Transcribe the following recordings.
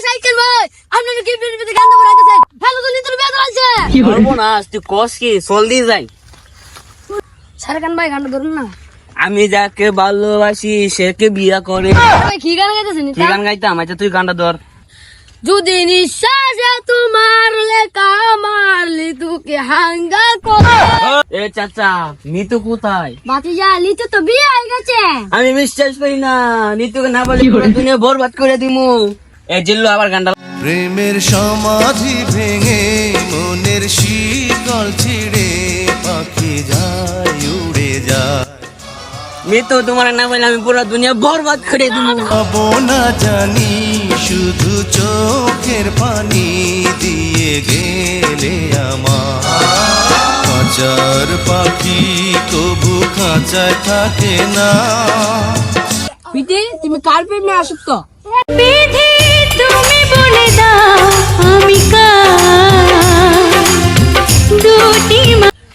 cycle ভাই আপনার কি বিড়বিতে গান ধরে রাখছেন হ্যালো তো নিতর বেদ আছে কি করব না তুই কস কি জলদি যাই সারকান ভাই গান ধরুন না আমি যাকে ভালোবাসি সেকে বিয়া করে ভাই কি গান গাইতেছেন কি গান গাইতাম আচ্ছা তুই গানটা ধর যদি নিঃশ্বাসে তোমার লেখা মারলি তোকে হাঙ্গা করে এ চাচা নিতু কোথায় ভাতিজা লিচু তো বিয়ে হয়ে গেছে আমি বিশ্বাস করি না নিতুকে না বলে পুরো দুনিয়া বরবাদ করে দিমু এ জিল্লু আবার গানটা প্রেমের সমাধি ভেঙে মনের শীতল ছিড়ে পাখি যায় উড়ে যায় নিতু তোমার না বলে আমি পুরো দুনিয়া বরবাদ করে দিমু পাবো না জানি শুধু চোখের পানি দিয়ে গেলে আমার খাঁচার পাখি কবু খাঁচায় থাকে না বিটি তুমি কার প্রেমে আসক্ত বিধি তুমি বলে দাও আমি কার দুটি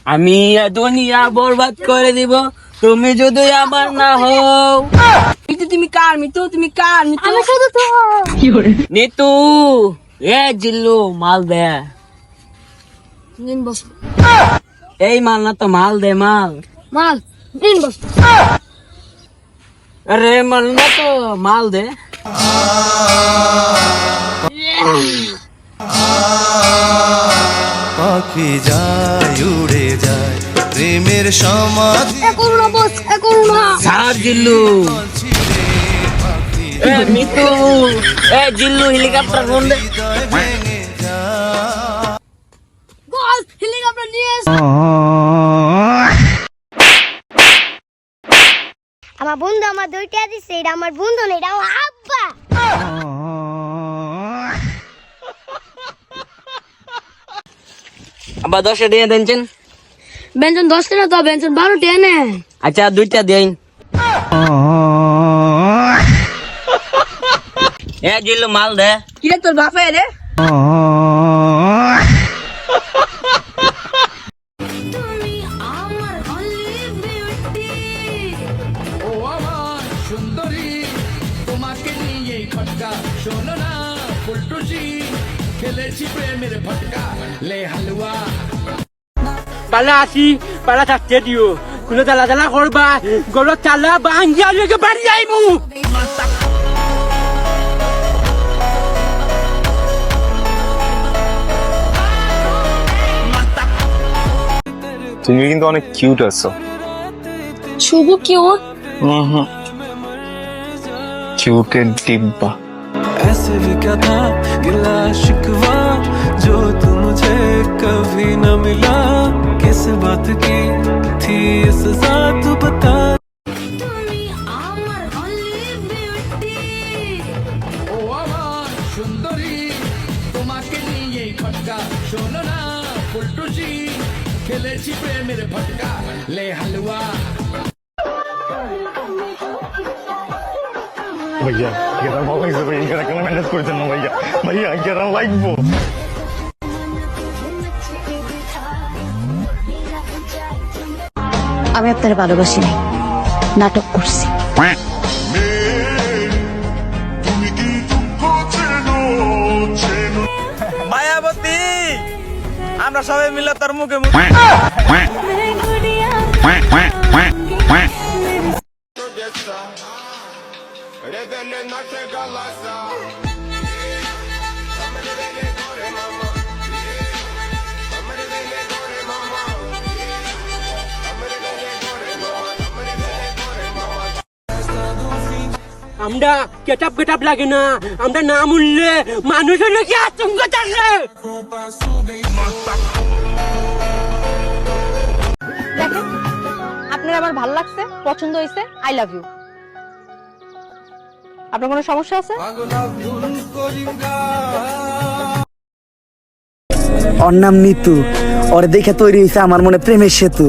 আমি এ দুনিয়া বরবাদ করে দিব তুমি যদি আমার না হও মিতু তুমি কার মিতু তুমি কার মিতু আমি শুধু তো নিতু এ জিল্লু মাল দে নিন বস এই মাল না তো মাল দে মাল মাল নিন বস আরে মাল না তো মাল দে পাখি যায় উড়ে যায় প্রেমের সমাধি করুণা বস করুণা সার জিল্লু ছিড়ে পাখি এ মিতু এ জিল্লু হেলিকপ্টার ফোন দে হৃদয় ভেঙে যায় বস হেলিকপ্টার নিয়ে এসো আমার বন্ধু আমার দুইটা দিছে এটা আমার বন্ধু না এটা আমার আব্বা আবার 10 দিয়ে দেনছেন ব্যঞ্জন 10 টাকা তো ব্যঞ্জন 12 টাকা নে আচ্ছা 2টা দেন এ জিল্লু মাল দে কি রে তোর বাপে রে তুমি আমার only beauty ও আমার সুন্দরী তোমাকে নিয়ে খটকা শোনো না ফুলটুসি খেলেছি প্রেমের ফটকা লে হালুয়া পালা আসি পালা থাকতে দিও কোনো জ্বালা জ্বালা করবা গরো চালা বাঙ্গিয়া লেগে বাড়ি যাইমু তুমি কিন্তু অনেক কিউট আছো শুভ কিউট কিউটের ডিব্বা ऐसे भी क्या था गिला शिकवा जो तू मुझे कभी न मिला किस बात की थी ये सजा तू बता তুমি আমার only beauty ও আমার সুন্দরী তোমাকে নিয়ে খটকা শোনো না ফুলটুসি খেলেছি প্রেমের ফটকা লে হালুয়া ভাইয়া কেরাম ভালো লাগছে ভাইয়া কেরাম কেন ম্যানেজ করছেন না ভাইয়া ভাইয়া কেরাম লাগবো আমি আপনার ভালোবাসি নাই নাটক করছি মায়াবতী আমরা সবাই মিলে তার মুখে মুখে আমরা কেটাপ লাগে না আমরা নাম উঠলে মানুষ হলে কি আতঙ্ক থাকে দেখেন আপনার আমার ভালো লাগছে পছন্দ হয়েছে আই লাভ ইউ আপনার কোনো সমস্যা আছে ওর নাম নিতু ওর দেখে তৈরি হয়েছে আমার মনে প্রেমের সেতু